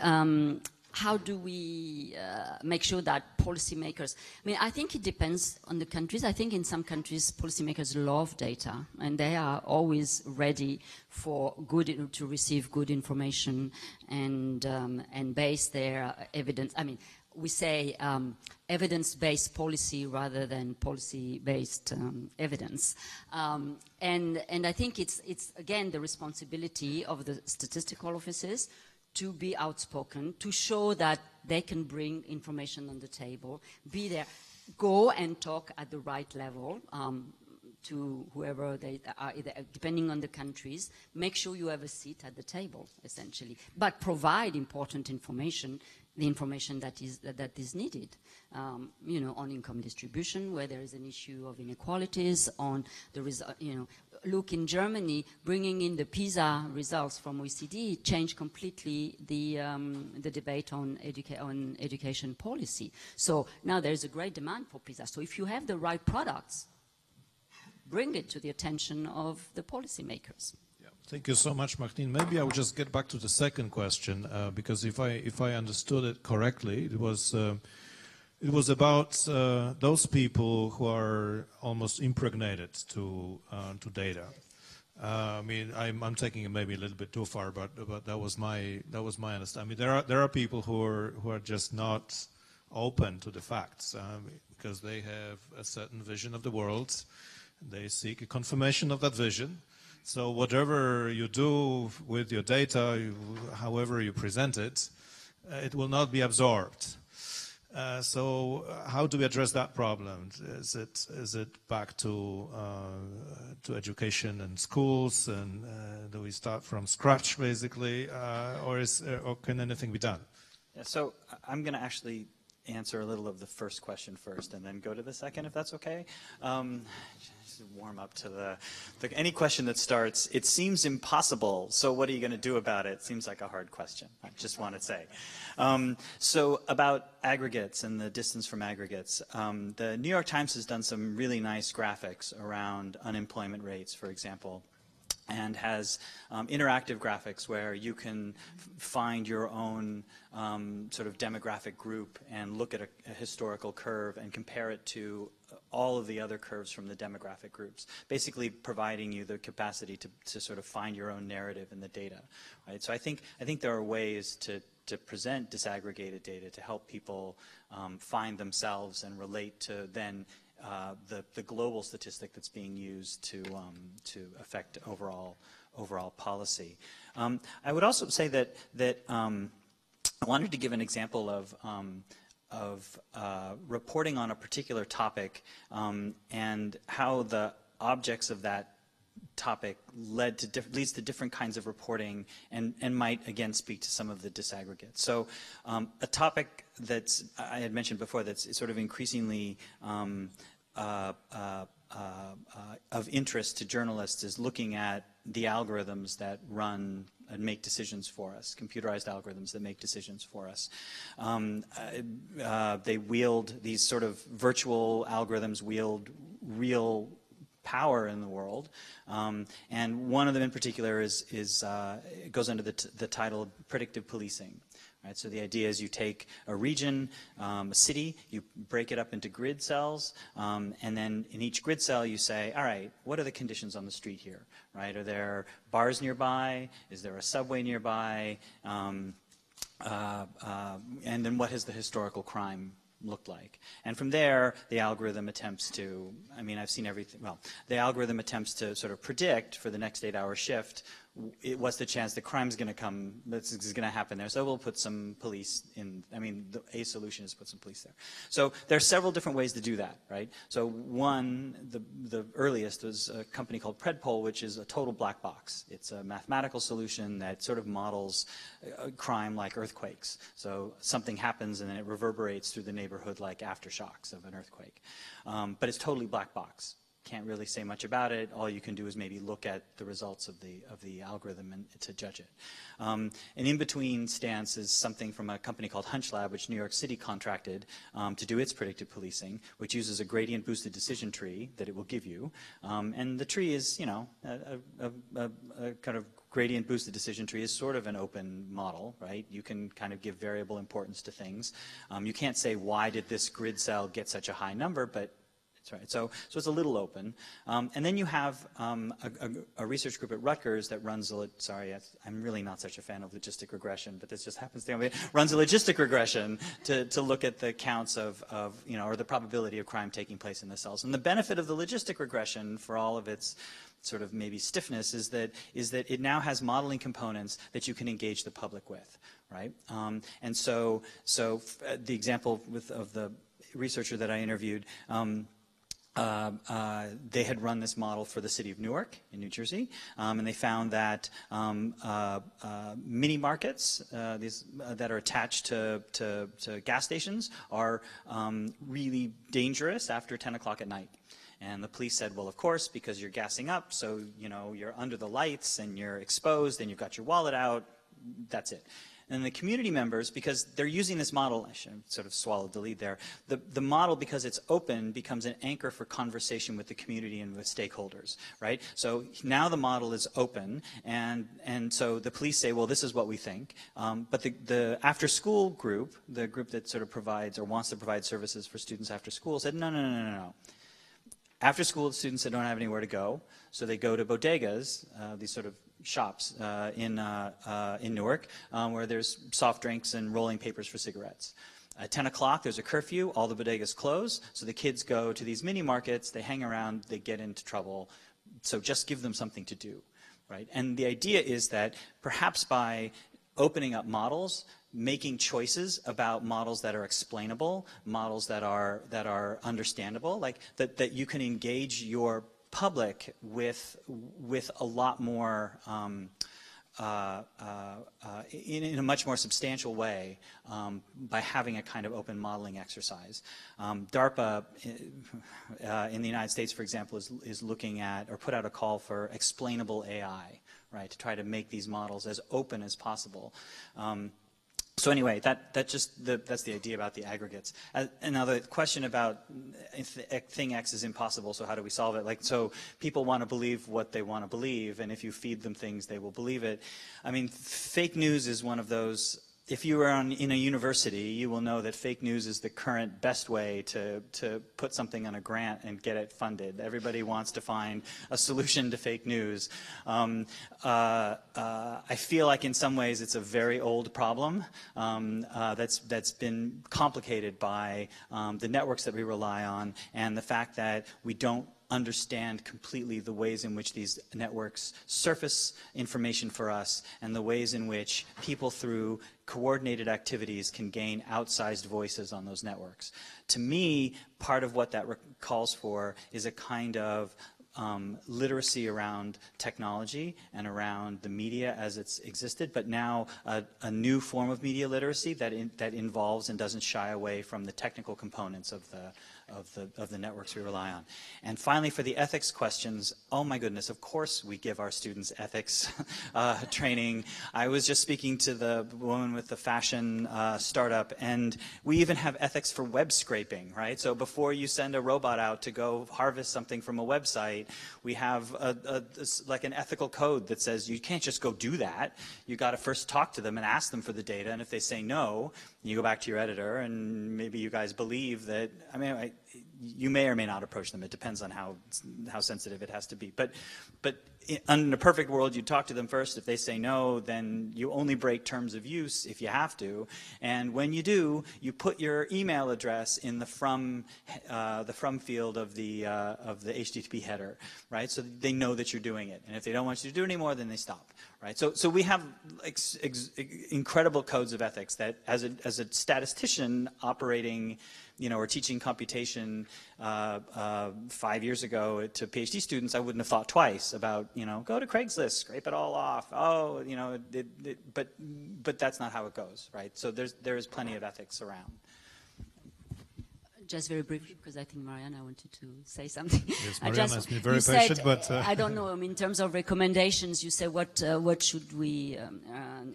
S2: make sure that policymakers, I think it depends on the countries. I think in some countries, policymakers love data, and they are always ready to receive good information and base their evidence. We say evidence-based policy rather than policy-based evidence. And I think it's again the responsibility of the statistical offices to be outspoken, to show that they can bring information on the table, be there, go and talk at the right level to whoever they are, depending on the countries. Make sure you have a seat at the table, essentially, but provide important information, the information that is needed, on income distribution, where there is an issue of inequalities, on the look in Germany, bringing in the PISA results from OECD changed completely the debate on education policy. So now there is a great demand for PISA. So if you have the right products, bring it to the attention of the policymakers.
S1: Yeah. Thank you so much, Martine. Maybe I will just get back to the second question, because if I understood it correctly, it was about those people who are almost impregnated to data. I mean, I'm taking it maybe a little bit too far, but that was my understanding. I mean, there are people who are just not open to the facts because they have a certain vision of the world. They seek a confirmation of that vision. So whatever you do with your data, however you present it, it will not be absorbed. So how do we address that problem? Is it back to education and schools, and do we start from scratch basically, or can anything be done?
S3: Yeah, so I'm going to actually answer a little of the first question first, and then go to the second, if that's okay. Just warm up to any question that starts, it seems impossible, so what are you going to do about it? Seems like a hard question, I just want to say. So about aggregates and the distance from aggregates, the New York Times has done some really nice graphics around unemployment rates, for example, and has interactive graphics where you can find your own sort of demographic group and look at a historical curve and compare it to all of the other curves from the demographic groups, basically providing you the capacity to sort of find your own narrative in the data, right? So I think there are ways to present disaggregated data to help people find themselves and relate to then the global statistic that's being used to affect overall policy. I would also say that I wanted to give an example of reporting on a particular topic and how the objects of that topic leads to different kinds of reporting and might again speak to some of the disaggregates. So a topic that I had mentioned before that's sort of increasingly of interest to journalists is looking at the algorithms that run and make decisions for us, computerized algorithms that make decisions for us. They wield, these sort of virtual algorithms wield real power in the world, and one of them in particular it goes under the title predictive policing. Right, so the idea is you take a region, a city, you break it up into grid cells, and then in each grid cell you say, all right, what are the conditions on the street here? Right? Are there bars nearby? Is there a subway nearby? And then what has the historical crime looked like? And from there, the algorithm attempts to, I mean, I've seen everything, well, the algorithm attempts to sort of predict for the next 8-hour shift what's the chance that crime's going to come, this is going to happen there. So we'll put some police in, I mean, a solution is put some police there. So there are several different ways to do that, right? So one, the earliest was a company called Predpol, which is a total black box. It's a mathematical solution that sort of models crime like earthquakes. So something happens and then it reverberates through the neighborhood like aftershocks of an earthquake. But it's totally black box. Can't really say much about it. All you can do is maybe look at the results of the algorithm and to judge it. An in-between stance is something from a company called HunchLab, which New York City contracted to do its predictive policing, which uses a gradient-boosted decision tree that it will give you. And the tree is, you know, a kind of gradient-boosted decision tree is sort of an open model, right? You can kind of give variable importance to things. You can't say, why did this grid cell get such a high number, but right. So it's a little open. And then you have a research group at Rutgers that runs, sorry, I'm really not such a fan of logistic regression, but this just happens to be, runs a logistic regression to look at the counts of, you know, or the probability of crime taking place in the cells. And the benefit of the logistic regression, for all of its sort of maybe stiffness, is that it now has modeling components that you can engage the public with, right? And so the example of the researcher that I interviewed, they had run this model for the city of Newark in New Jersey, and they found that mini markets that are attached to gas stations are really dangerous after 10 o'clock at night. And the police said, well, of course, because you're gassing up, so you know you're under the lights and you're exposed and you've got your wallet out, that's it. And the community members, because they're using this model, I should have sort of swallowed the lead there, the model, because it's open, becomes an anchor for conversation with the community and with stakeholders, right? So now the model is open, and so the police say, well, this is what we think. But the after-school group, the group that sort of provides or wants to provide services for students after school, said, no. After school, students don't have anywhere to go, so they go to bodegas, these sort of shops in Newark, where there's soft drinks and rolling papers for cigarettes. At 10 o'clock, there's a curfew, all the bodegas close, so the kids go to these mini markets, they hang around, they get into trouble, so just give them something to do, right? And the idea is that perhaps by opening up models, making choices about models that are explainable, models that are understandable, like that you can engage your public with a lot more in a much more substantial way by having a kind of open modeling exercise. DARPA in the United States, for example, is looking at or put out a call for explainable AI, right, to try to make these models as open as possible. So anyway, that's the idea about the aggregates. And now the question about thing X is impossible, so how do we solve it? Like, so people want to believe what they want to believe, and if you feed them things, they will believe it. I mean, fake news is one of those. If you are in a university, you will know that fake news is the current best way to put something on a grant and get it funded. Everybody wants to find a solution to fake news. I feel like in some ways it's a very old problem that's been complicated by the networks that we rely on and the fact that we don't understand completely the ways in which these networks surface information for us and the ways in which people through coordinated activities can gain outsized voices on those networks. To me, part of what that calls for is a kind of literacy around technology and around the media as it's existed, but now a new form of media literacy that involves and doesn't shy away from the technical components of the networks we rely on. And finally, for the ethics questions, oh my goodness, of course we give our students ethics training. I was just speaking to the woman with the fashion startup, and we even have ethics for web scraping, right? So before you send a robot out to go harvest something from a website, we have like an ethical code that says you can't just go do that. You got to first talk to them and ask them for the data, and if they say no, you go back to your editor, and maybe you guys believe that, I mean, you may or may not approach them. It depends on how sensitive it has to be. But in a perfect world, you talk to them first. If they say no, then you only break terms of use if you have to. And when you do, you put your email address in the from field of the HTTP header, right? So they know that you're doing it. And if they don't want you to do it anymore, then they stop, right? So we have incredible codes of ethics that, as a statistician operating, or teaching computation 5 years ago to PhD students, I wouldn't have thought twice about, go to Craigslist, scrape it all off. Oh, but that's not how it goes, right? So there is plenty of ethics around.
S2: Just very briefly, because I think Mariana wanted to say something.
S1: Yes, Mariana has been very patient, but...
S2: I don't know, in terms of recommendations, you said what should we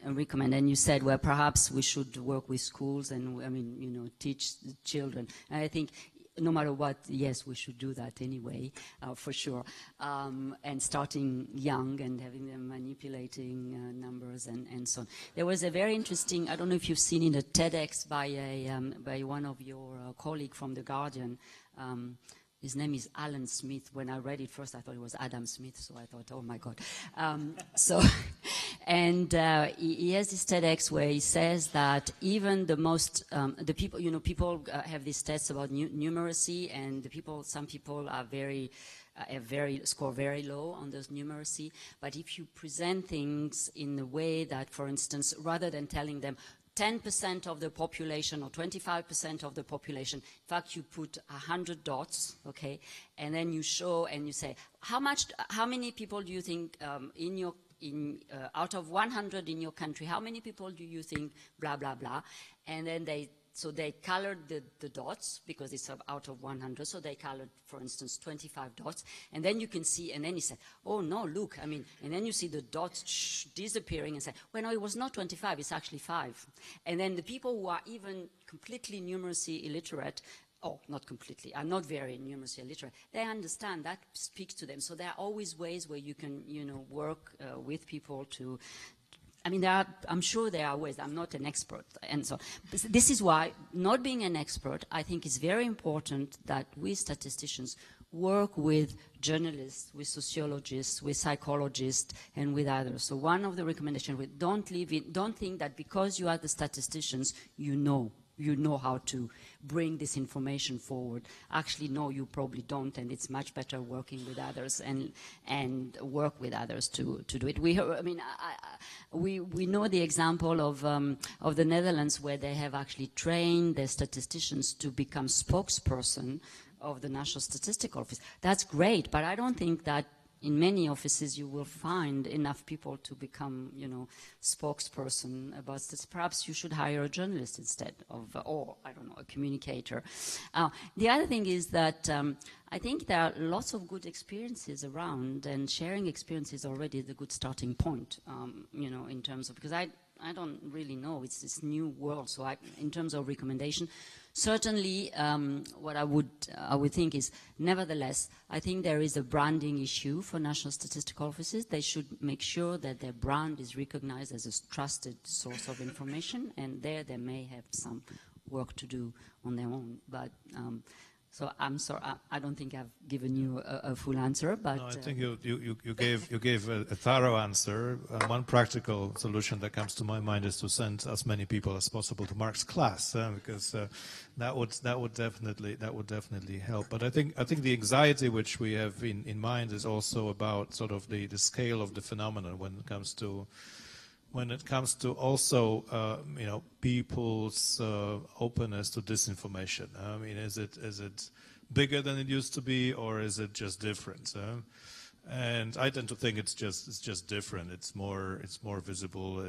S2: recommend? And you said, well, perhaps we should work with schools and, teach the children. And I think no matter what, yes, we should do that anyway, for sure. And starting young and having them manipulating numbers and so on. There was a very interesting, I don't know if you've seen in a TEDx by one of your colleagues from The Guardian. His name is Alan Smith. When I read it first, I thought it was Adam Smith, so I thought, oh my God. He has this TEDx where he says that even the most, the people, people have these tests about numeracy, and some people are score very low on those numeracy. But if you present things in a way that, for instance, rather than telling them 10% of the population or 25% of the population, in fact, you put 100 dots, okay, and then you show and you say, how many people do you think out of 100 in your country, how many people do you think blah, blah, blah, and then they so they colored the dots because it's out of 100. So they colored, for instance, 25 dots. And then you can see, and then he said, oh no, look, I mean, and then you see the dots disappearing and say, well, no, it was not 25, it's actually 5. And then the people who are even completely numeracy illiterate, oh, not completely, are not very numeracy illiterate, they understand that speaks to them. So there are always ways where you can, you know, work with people to, I mean, I'm sure there are ways. I'm not an expert. And so this is why, not being an expert, I think it's very important that we statisticians work with journalists, with sociologists, with psychologists, and with others. So one of the recommendations, don't think that because you are the statisticians, you know how to bring this information forward. Actually, no, you probably don't, and it's much better working with others and work with others to do it. We know the example of the Netherlands, where they have actually trained their statisticians to become spokesperson of the National Statistical Office. That's great, but I don't think that in many offices you will find enough people to become, you know, spokesperson about this. Perhaps you should hire a journalist instead of, or I don't know, a communicator. The other thing is that I think there are lots of good experiences around, and sharing experiences already is a good starting point, you know, in terms of, because I don't really know, it's this new world, so in terms of recommendation, certainly, what I would think is, nevertheless, I think there is a branding issue for national statistical offices. They should make sure that their brand is recognized as a trusted source of information, and there they may have some work to do on their own. But so I'm sorry, I don't think I've given you a full answer. But
S1: no, I think you gave a thorough answer. One practical solution that comes to my mind is to send as many people as possible to Mark's class, because that would definitely help. But I think the anxiety which we have in mind is also about sort of the scale of the phenomenon when it comes to also you know, people's openness to disinformation. I mean, is it bigger than it used to be, or is it just different? And I tend to think it's just different. It's more visible.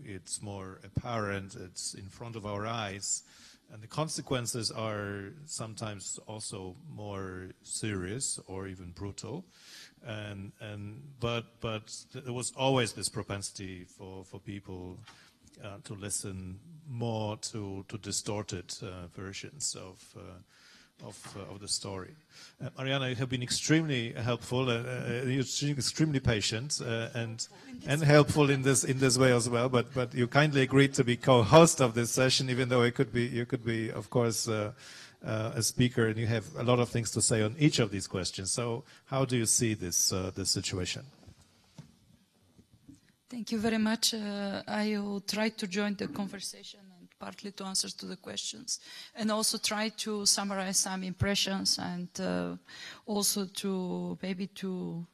S1: It's more apparent. It's in front of our eyes, and the consequences are sometimes also more serious or even brutal. But there was always this propensity for people to listen more to distorted versions of the story. Mariana, you have been extremely helpful. You're extremely patient and helpful in this way as well. But you kindly agreed to be co-host of this session, even though you could be of course a speaker, and you have a lot of things to say on each of these questions. So how do you see this situation?
S8: Thank you very much. I will try to join the conversation and partly to answer to the questions, and also try to summarize some impressions, and also to maybe to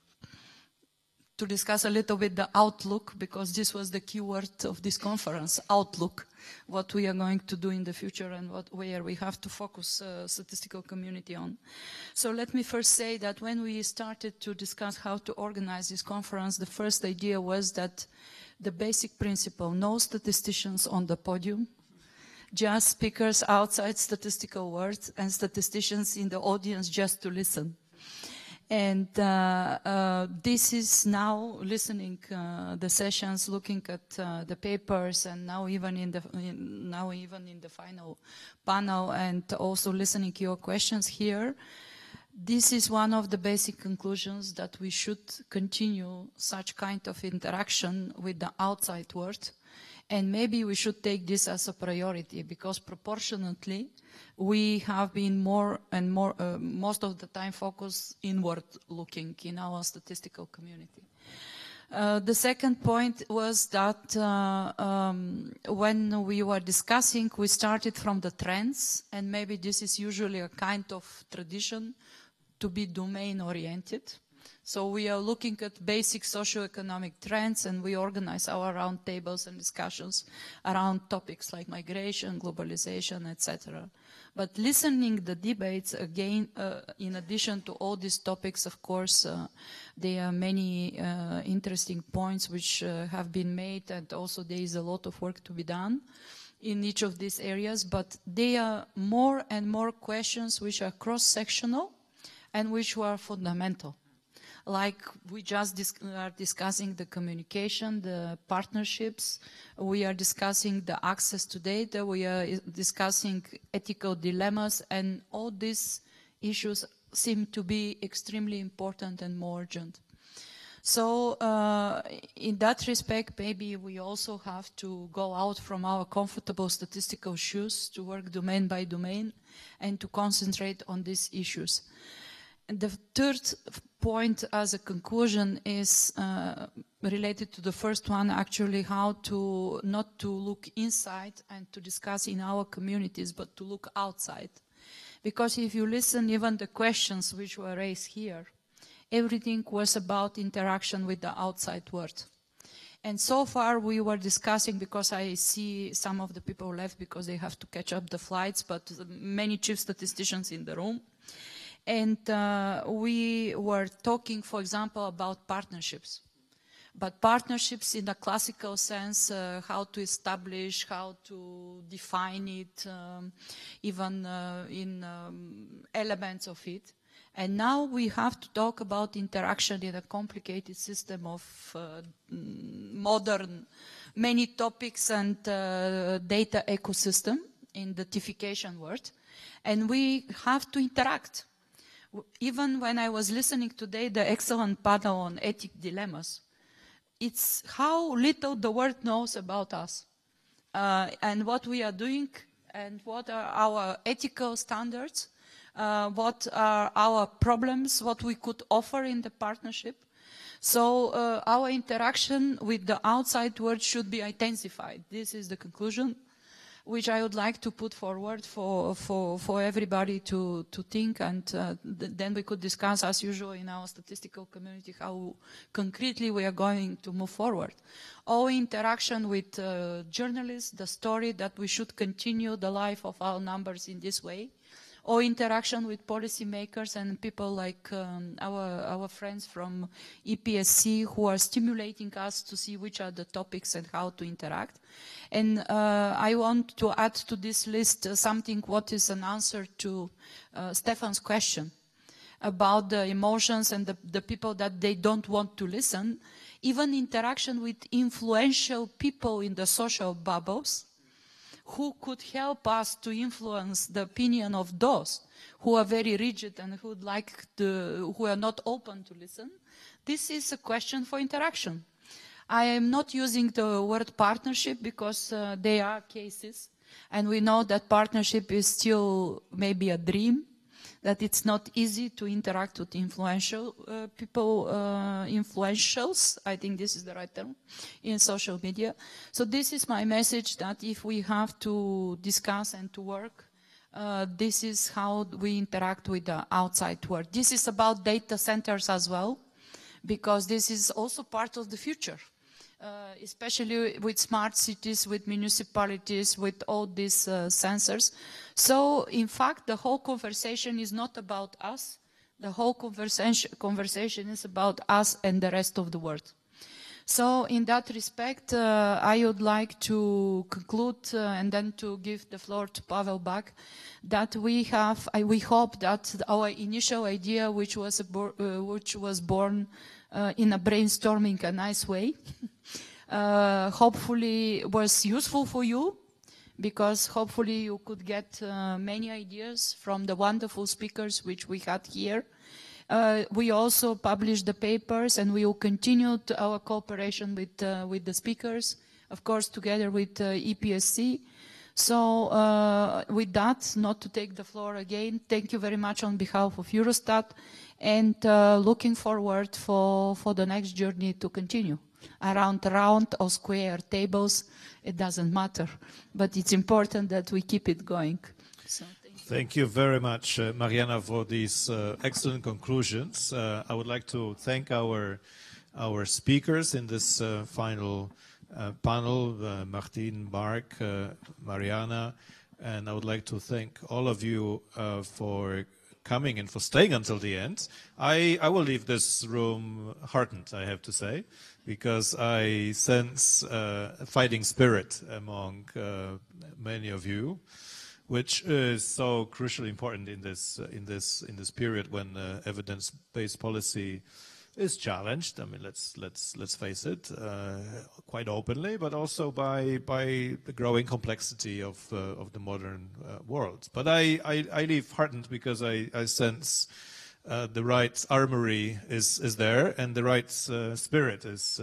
S8: discuss a little bit the outlook, because this was the key word of this conference, outlook, what we are going to do in the future and where we have to focus statistical community on. So let me first say that when we started to discuss how to organize this conference, the first idea was that the basic principle, no statisticians on the podium, just speakers outside statistical world, and statisticians in the audience just to listen. And this is now listening the sessions, looking at the papers, and now even in the final panel, and also listening to your questions here. This is one of the basic conclusions, that we should continue such kind of interaction with the outside world, and maybe we should take this as a priority, because proportionately we have been more and more, most of the time, focused inward looking in our statistical community. The second point was that when we were discussing, we started from the trends, and maybe this is usually a kind of tradition to be domain-oriented. So we are looking at basic socioeconomic trends, and we organize our roundtables and discussions around topics like migration, globalization, etc. But listening the debates, again, in addition to all these topics, of course, there are many interesting points which have been made, and also there is a lot of work to be done. in each of these areas, but there are more and more questions which are cross-sectional and which are fundamental. Like we just are discussing the communication, the partnerships, we are discussing the access to data, we are discussing ethical dilemmas, and all these issues seem to be extremely important and more urgent. So in that respect, maybe we also have to go out from our comfortable statistical shoes to work domain by domain and to concentrate on these issues. And the third point as a conclusion is related to the first one, actually how to not to look inside and to discuss in our communities, but to look outside. Because if you listen even the questions which were raised here, everything was about interaction with the outside world. And so far we were discussing, because I see some of the people left because they have to catch up the flights, but many chief statisticians in the room. And we were talking, for example, about partnerships. But partnerships in the classical sense, how to establish, how to define it, even in elements of it. And now we have to talk about interaction in a complicated system of modern, many topics and data ecosystem in the deification world. And we have to interact. Even when I was listening today, the excellent panel on ethic dilemmas, it's how little the world knows about us and what we are doing and what are our ethical standards, what are our problems, what we could offer in the partnership. So our interaction with the outside world should be intensified. This is the conclusion which I would like to put forward for everybody to think, and then we could discuss, as usual in our statistical community, how concretely we are going to move forward. Our interaction with journalists, the story that we should continue the life of our numbers in this way, or interaction with policymakers and people like our friends from EPSC who are stimulating us to see which are the topics and how to interact. And I want to add to this list something what is an answer to Stefan's question about the emotions and the people that they don't want to listen. Even interaction with influential people in the social bubbles who could help us to influence the opinion of those who are very rigid and who are not open to listen. This is a question for interaction. I am not using the word partnership because there are cases, and we know that partnership is still maybe a dream, that it's not easy to interact with influential people, influentials, I think this is the right term, in social media. So this is my message, that if we have to discuss and to work, this is how we interact with the outside world. This is about data centers as well, because this is also part of the future. Especially with smart cities, with municipalities, with all these sensors. So, in fact, the whole conversation is not about us. The whole conversation is about us and the rest of the world. So, in that respect, I would like to conclude and then to give the floor to Paweł back, that we hope that our initial idea, which was born in a brainstorming, a nice way, hopefully was useful for you, because hopefully you could get many ideas from the wonderful speakers which we had here. We also published the papers, and we will continue our cooperation with the speakers, of course, together with EPSC. So with that, not to take the floor again, thank you very much on behalf of Eurostat, and looking forward for the next journey to continue. Around round or square tables, it doesn't matter, but it's important that we keep it going. So,
S1: thank you very much, Mariana, for these excellent conclusions. I would like to thank our speakers in this final panel, Martine, Mark, Mariana, and I would like to thank all of you for coming and for staying until the end. I will leave this room heartened, I have to say, because I sense a fighting spirit among many of you, which is so crucially important in this period when evidence-based policy is challenged. I mean, let's face it, quite openly, but also by the growing complexity of the modern world. But I leave heartened because I sense the right armory is there and the right spirit is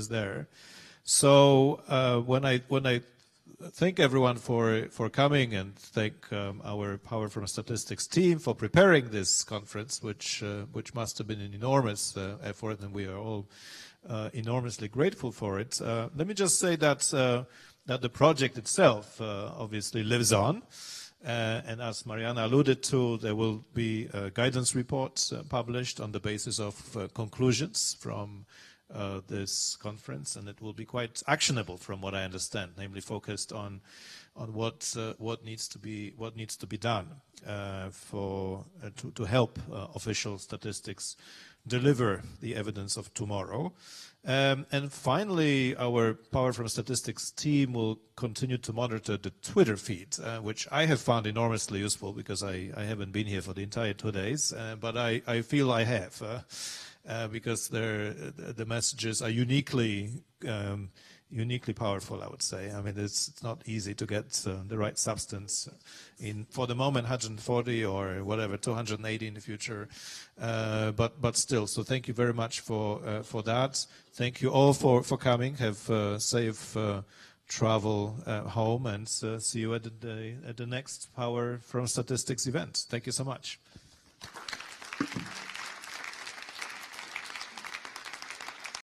S1: there. So when I thank everyone for coming and thank our Power from Statistics team for preparing this conference, which must have been an enormous effort, and we are all enormously grateful for it. Let me just say that the project itself obviously lives on, and as Mariana alluded to, there will be guidance reports published on the basis of conclusions from this conference, and it will be quite actionable from what I understand, namely focused on what needs to be done to help official statistics deliver the evidence of tomorrow. And finally, our Power from Statistics team will continue to monitor the Twitter feed, which I have found enormously useful because I haven't been here for the entire 2 days, but I feel I have. Because the messages are uniquely powerful, I would say. I mean, it's not easy to get the right substance in, for the moment, 140 or whatever, 280 in the future. But still, so thank you very much for that. Thank you all for coming. Have safe travel home, and see you at the next Power from Statistics event. Thank you so much.